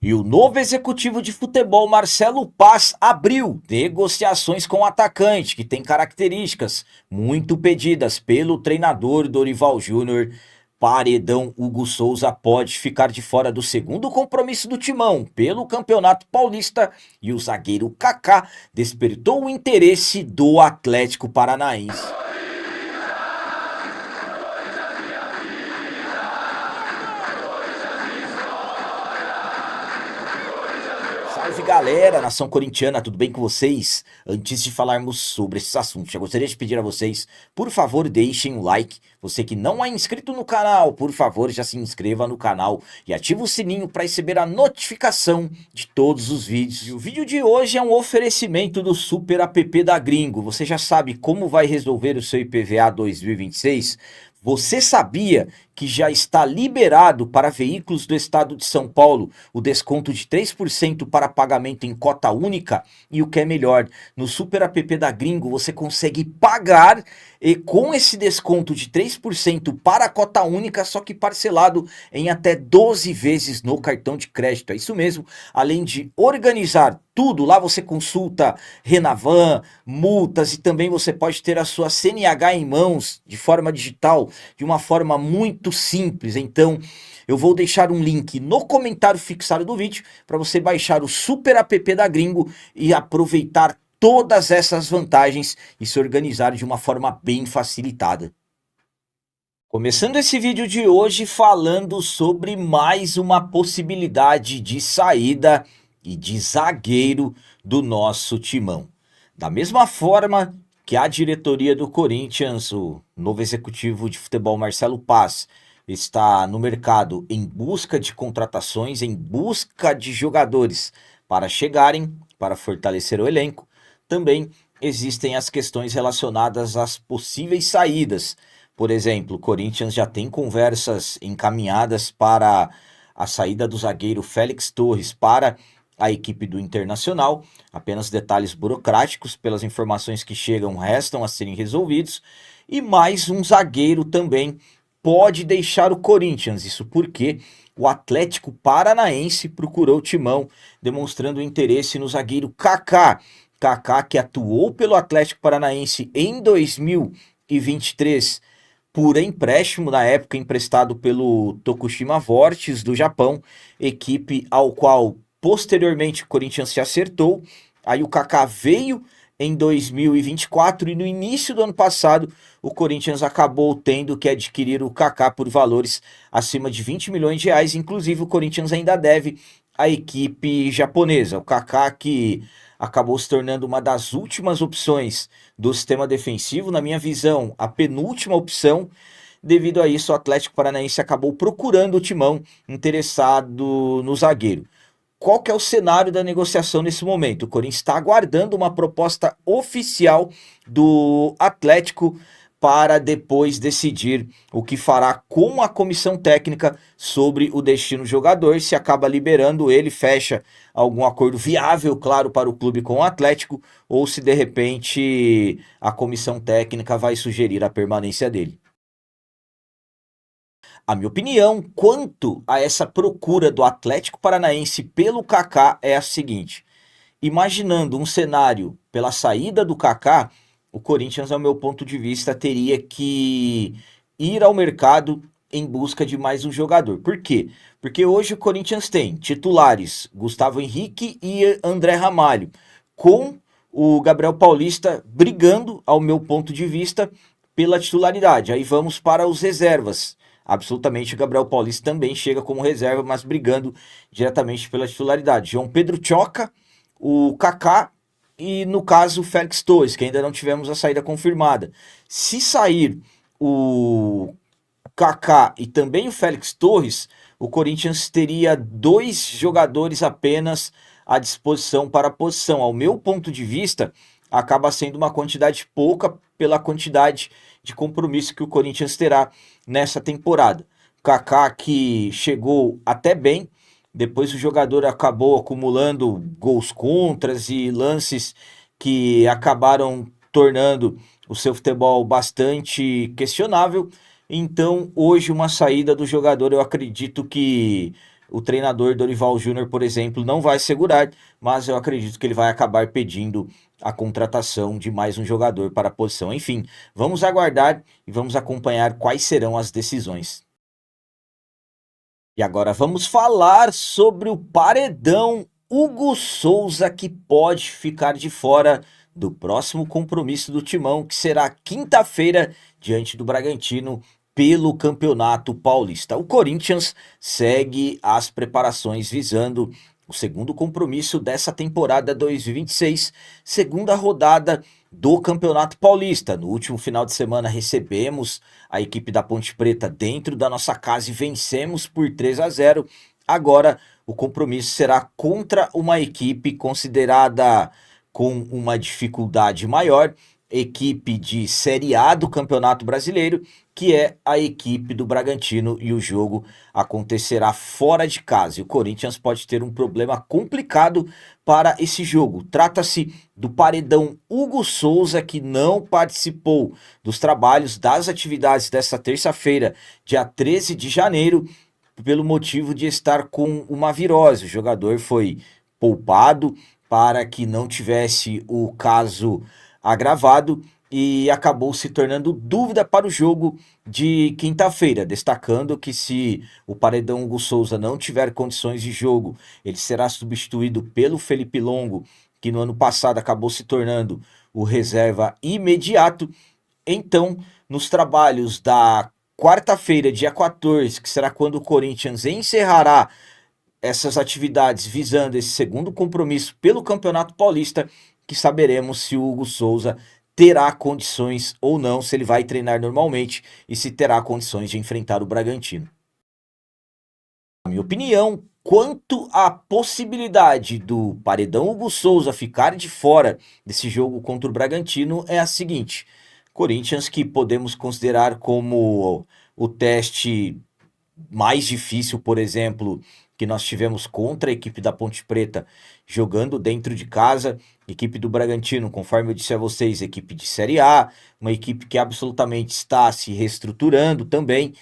E o novo executivo de futebol, Marcelo Paz, abriu negociações com o atacante, que tem características muito pedidas pelo treinador Dorival Júnior. Paredão Hugo Souza pode ficar de fora do segundo compromisso do Timão pelo Campeonato Paulista e o zagueiro Kaká despertou o interesse do Atlético Paranaense. Salve galera, nação corintiana, tudo bem com vocês? Antes de falarmos sobre esses assuntos, já gostaria de pedir a vocês, por favor, deixem um like. Você que não é inscrito no canal, por favor, já se inscreva no canal e ative o sininho para receber a notificação de todos os vídeos. E o vídeo de hoje é um oferecimento do Super App da Gringo. Você já sabe como vai resolver o seu IPVA 2026? Você sabia que já está liberado para veículos do estado de São Paulo o desconto de 3% para pagamento em cota única? E o que é melhor, no Super App da Gringo você consegue pagar e com esse desconto de 3% para a cota única, só que parcelado em até 12 vezes no cartão de crédito. É isso mesmo, além de organizar tudo, lá você consulta Renavan, multas e também você pode ter a sua CNH em mãos de forma digital, de uma forma muito simples. Então eu vou deixar um link no comentário fixado do vídeo para você baixar o Super App da Gringo e aproveitar todas essas vantagens e se organizar de uma forma bem facilitada. Começando esse vídeo de hoje falando sobre mais uma possibilidade de saída e de zagueiro do nosso timão. Da mesma forma que a diretoria do Corinthians, o novo executivo de futebol Marcelo Paz, está no mercado em busca de contratações, em busca de jogadores para chegarem, para fortalecer o elenco, também existem as questões relacionadas às possíveis saídas. Por exemplo, o Corinthians já tem conversas encaminhadas para a saída do zagueiro Félix Torres para a equipe do Internacional. Apenas detalhes burocráticos, pelas informações que chegam, restam a serem resolvidos. E mais um zagueiro também pode deixar o Corinthians. Isso porque o Atlético Paranaense procurou o Timão, demonstrando interesse no zagueiro Kaká. Kaká, que atuou pelo Atlético Paranaense em 2023 por empréstimo, na época emprestado pelo Tokushima Vortis do Japão, equipe ao qual posteriormente o Corinthians se acertou. Aí o Kaká veio em 2024 e no início do ano passado o Corinthians acabou tendo que adquirir o Kaká por valores acima de 20 milhões de reais. Inclusive o Corinthians ainda deve à equipe japonesa. O Kaká, que acabou se tornando uma das últimas opções do sistema defensivo, na minha visão, a penúltima opção. Devido a isso, o Atlético Paranaense acabou procurando o Timão interessado no zagueiro. Qual que é o cenário da negociação nesse momento? O Corinthians está aguardando uma proposta oficial do Atlético para depois decidir o que fará com a comissão técnica sobre o destino do jogador, se acaba liberando ele, fecha algum acordo viável, claro, para o clube com o Atlético, ou se de repente a comissão técnica vai sugerir a permanência dele. A minha opinião quanto a essa procura do Atlético Paranaense pelo Kaká é a seguinte: imaginando um cenário pela saída do Kaká, o Corinthians, ao meu ponto de vista, teria que ir ao mercado em busca de mais um jogador. Por quê? Porque hoje o Corinthians tem titulares Gustavo Henrique e André Ramalho, com o Gabriel Paulista brigando, ao meu ponto de vista, pela titularidade. Aí vamos para os reservas. Absolutamente, o Gabriel Paulista também chega como reserva, mas brigando diretamente pela titularidade. João Pedro Choca, o Kaká e, no caso, o Félix Torres, que ainda não tivemos a saída confirmada. Se sair o Kaká e também o Félix Torres, o Corinthians teria 2 jogadores apenas à disposição para a posição. Ao meu ponto de vista, acaba sendo uma quantidade pouca pela quantidade de compromisso que o Corinthians terá nessa temporada. Kaká, que chegou até bem, depois o jogador acabou acumulando gols contras e lances que acabaram tornando o seu futebol bastante questionável. Então, hoje, uma saída do jogador, eu acredito que o treinador Dorival Júnior, por exemplo, não vai segurar, mas eu acredito que ele vai acabar pedindo a contratação de mais um jogador para a posição. Enfim, vamos aguardar e vamos acompanhar quais serão as decisões. E agora vamos falar sobre o paredão Hugo Souza, que pode ficar de fora do próximo compromisso do Timão, que será quinta-feira, diante do Bragantino, pelo Campeonato Paulista. O Corinthians segue as preparações visando o segundo compromisso dessa temporada 2026, segunda rodada do Campeonato Paulista. No último final de semana recebemos a equipe da Ponte Preta dentro da nossa casa e vencemos por 3-0. Agora o compromisso será contra uma equipe considerada com uma dificuldade maior, equipe de Série A do Campeonato Brasileiro, que é a equipe do Bragantino, e o jogo acontecerá fora de casa. E o Corinthians pode ter um problema complicado para esse jogo. Trata-se do paredão Hugo Souza, que não participou dos trabalhos das atividades desta terça-feira, dia 13 de janeiro, pelo motivo de estar com uma virose. O jogador foi poupado para que não tivesse o caso agravado e acabou se tornando dúvida para o jogo de quinta-feira, destacando que se o paredão Hugo Souza não tiver condições de jogo, ele será substituído pelo Felipe Longo, que no ano passado acabou se tornando o reserva imediato. Então, nos trabalhos da quarta-feira, dia 14, que será quando o Corinthians encerrará essas atividades visando esse segundo compromisso pelo Campeonato Paulista, que saberemos se o Hugo Souza terá condições ou não, se ele vai treinar normalmente e se terá condições de enfrentar o Bragantino. A minha opinião quanto à possibilidade do paredão Hugo Souza ficar de fora desse jogo contra o Bragantino é a seguinte: Corinthians, que podemos considerar como o teste mais difícil, por exemplo, que nós tivemos contra a equipe da Ponte Preta jogando dentro de casa, equipe do Bragantino, conforme eu disse a vocês, equipe de Série A, uma equipe que absolutamente está se reestruturando também.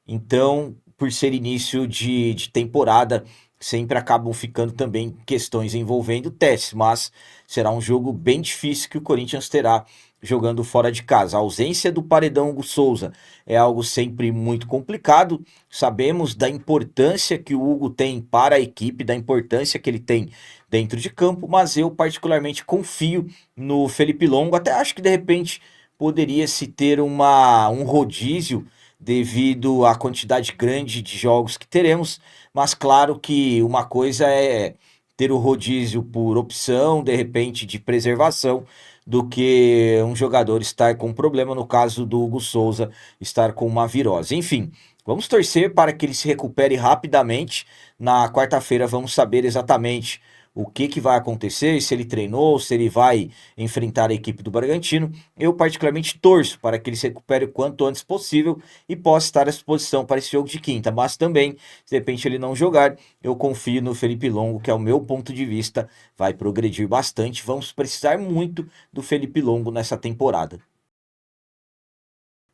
Então, por ser início de temporada, sempre acabam ficando também questões envolvendo testes, mas será um jogo bem difícil que o Corinthians terá jogando fora de casa. A ausência do paredão Hugo Souza é algo sempre muito complicado. Sabemos da importância que o Hugo tem para a equipe, da importância que ele tem dentro de campo, mas eu particularmente confio no Felipe Longo. Até acho que de repente poderia se ter um rodízio devido à quantidade grande de jogos que teremos, mas claro que uma coisa é ter o rodízio por opção, de repente, de preservação, do que um jogador estar com problema, no caso do Hugo Souza, estar com uma virose. Enfim, vamos torcer para que ele se recupere rapidamente. Na quarta-feira vamos saber exatamente o que vai acontecer, se ele treinou, se ele vai enfrentar a equipe do Bragantino. Eu particularmente torço para que ele se recupere o quanto antes possível e possa estar à disposição para esse jogo de quinta, mas também, se de repente ele não jogar, eu confio no Felipe Longo, que é o meu ponto de vista, vai progredir bastante. Vamos precisar muito do Felipe Longo nessa temporada.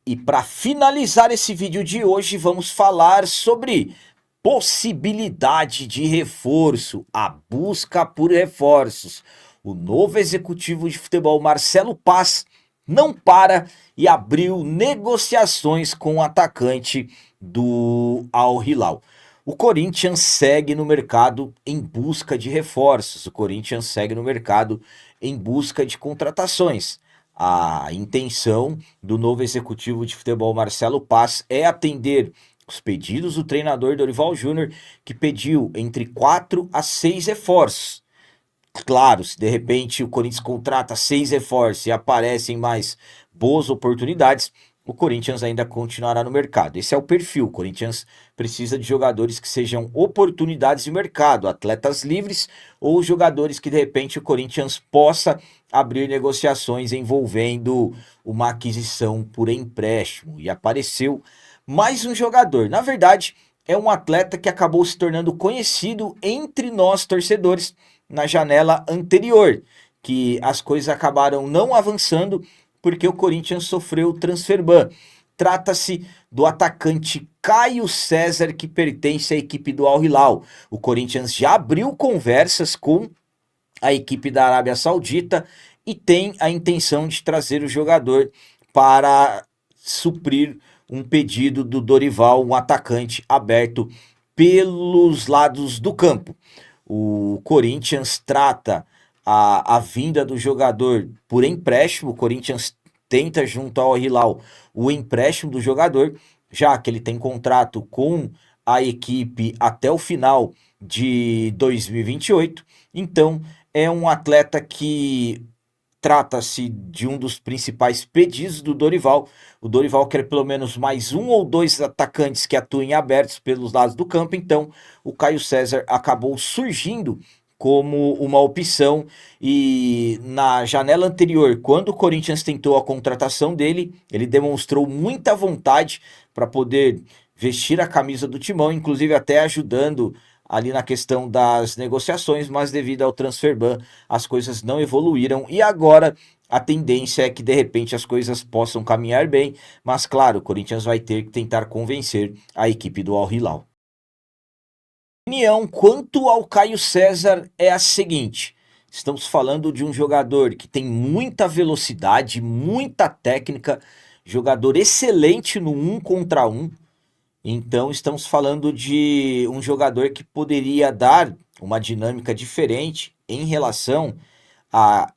E para finalizar esse vídeo de hoje, vamos falar sobre possibilidade de reforço, a busca por reforços. O novo executivo de futebol, Marcelo Paz, não para e abriu negociações com o atacante do Al Hilal. O Corinthians segue no mercado em busca de reforços, o Corinthians segue no mercado em busca de contratações. A intenção do novo executivo de futebol, Marcelo Paz, é atender os pedidos do treinador Dorival Júnior, que pediu entre 4 a 6 reforços. Claro, se de repente o Corinthians contrata 6 reforços e aparecem mais boas oportunidades, o Corinthians ainda continuará no mercado. Esse é o perfil. O Corinthians precisa de jogadores que sejam oportunidades de mercado, atletas livres ou jogadores que de repente o Corinthians possa abrir negociações envolvendo uma aquisição por empréstimo. E apareceu mais um jogador. Na verdade, é um atleta que acabou se tornando conhecido entre nós torcedores na janela anterior, que as coisas acabaram não avançando porque o Corinthians sofreu transfer ban. Trata-se do atacante Caio César, que pertence à equipe do Al Hilal. O Corinthians já abriu conversas com a equipe da Arábia Saudita e tem a intenção de trazer o jogador para suprir um pedido do Dorival, um atacante aberto pelos lados do campo. O Corinthians trata a vinda do jogador por empréstimo. O Corinthians tenta, junto ao Hilal, o empréstimo do jogador, já que ele tem contrato com a equipe até o final de 2028. Então, é um atleta que trata-se de um dos principais pedidos do Dorival. O Dorival quer pelo menos mais um ou dois atacantes que atuem abertos pelos lados do campo. Então, o Caio César acabou surgindo como uma opção. E na janela anterior, quando o Corinthians tentou a contratação dele, ele demonstrou muita vontade para poder vestir a camisa do Timão, inclusive até ajudando ali na questão das negociações, mas devido ao transfer ban as coisas não evoluíram e agora a tendência é que de repente as coisas possam caminhar bem, mas claro, o Corinthians vai ter que tentar convencer a equipe do Al Hilal. A opinião quanto ao Caio César é a seguinte: estamos falando de um jogador que tem muita velocidade, muita técnica, jogador excelente no 1 contra 1. Então, estamos falando de um jogador que poderia dar uma dinâmica diferente em relação a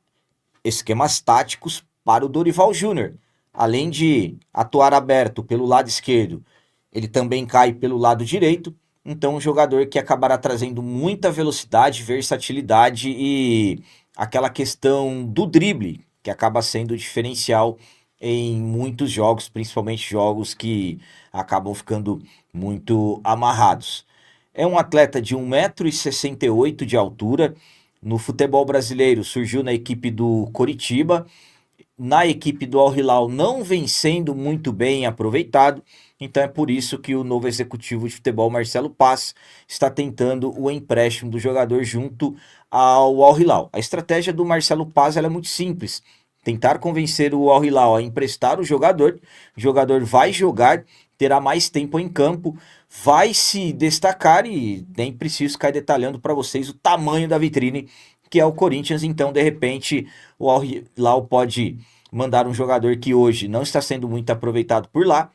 esquemas táticos para o Dorival Júnior. Além de atuar aberto pelo lado esquerdo, ele também cai pelo lado direito. Então, um jogador que acabará trazendo muita velocidade, versatilidade e aquela questão do drible, que acaba sendo diferencial em muitos jogos, principalmente jogos que acabam ficando muito amarrados. É um atleta de 1,68 m de altura. No futebol brasileiro surgiu na equipe do Coritiba. Na equipe do Al Hilal não vem sendo muito bem aproveitado. Então é por isso que o novo executivo de futebol, Marcelo Paz, está tentando o empréstimo do jogador junto ao Al Hilal. A estratégia do Marcelo Paz é muito simples: tentar convencer o Al Hilal a emprestar o jogador vai jogar, terá mais tempo em campo, vai se destacar e nem preciso ficar detalhando para vocês o tamanho da vitrine que é o Corinthians. Então, de repente, o Al Hilal pode mandar um jogador que hoje não está sendo muito aproveitado por lá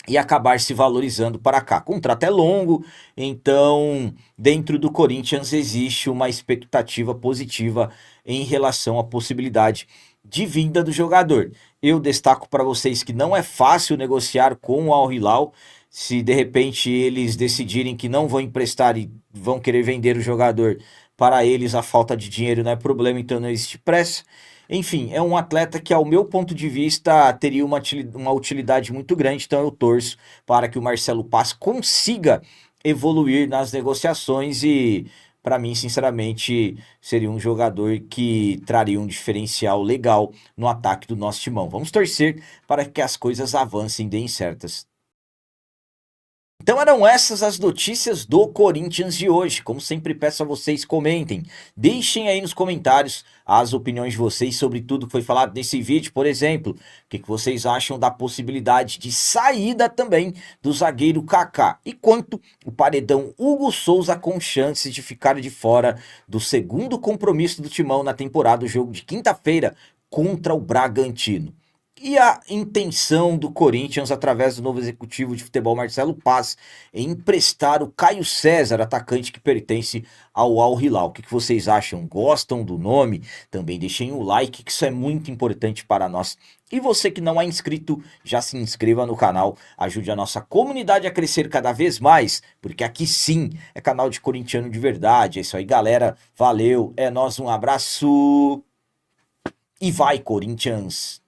e acabar se valorizando para cá. O contrato é longo, então dentro do Corinthians existe uma expectativa positiva em relação à possibilidade de vinda do jogador. Eu destaco para vocês que não é fácil negociar com o Al Hilal. Se de repente eles decidirem que não vão emprestar e vão querer vender o jogador, para eles a falta de dinheiro não é problema, então não existe pressa. Enfim, é um atleta que, ao meu ponto de vista, teria uma utilidade muito grande, então eu torço para que o Marcelo Paz consiga evoluir nas negociações e, para mim, sinceramente, seria um jogador que traria um diferencial legal no ataque do nosso timão. Vamos torcer para que as coisas avancem e deem certas. Então eram essas as notícias do Corinthians de hoje. Como sempre, peço a vocês, comentem, deixem aí nos comentários as opiniões de vocês sobre tudo que foi falado nesse vídeo. Por exemplo, o que vocês acham da possibilidade de saída também do zagueiro Kaká, e quanto o paredão Hugo Souza com chances de ficar de fora do segundo compromisso do Timão na temporada, o jogo de quinta-feira contra o Bragantino. E a intenção do Corinthians, através do novo executivo de futebol Marcelo Paz, em emprestar o Caio César, atacante que pertence ao Al Hilal. O que vocês acham? Gostam do nome? Também deixem o like, que isso é muito importante para nós. E você que não é inscrito, já se inscreva no canal, ajude a nossa comunidade a crescer cada vez mais, porque aqui sim é canal de corintiano de verdade. É isso aí, galera. Valeu, é nóis, um abraço e vai, Corinthians!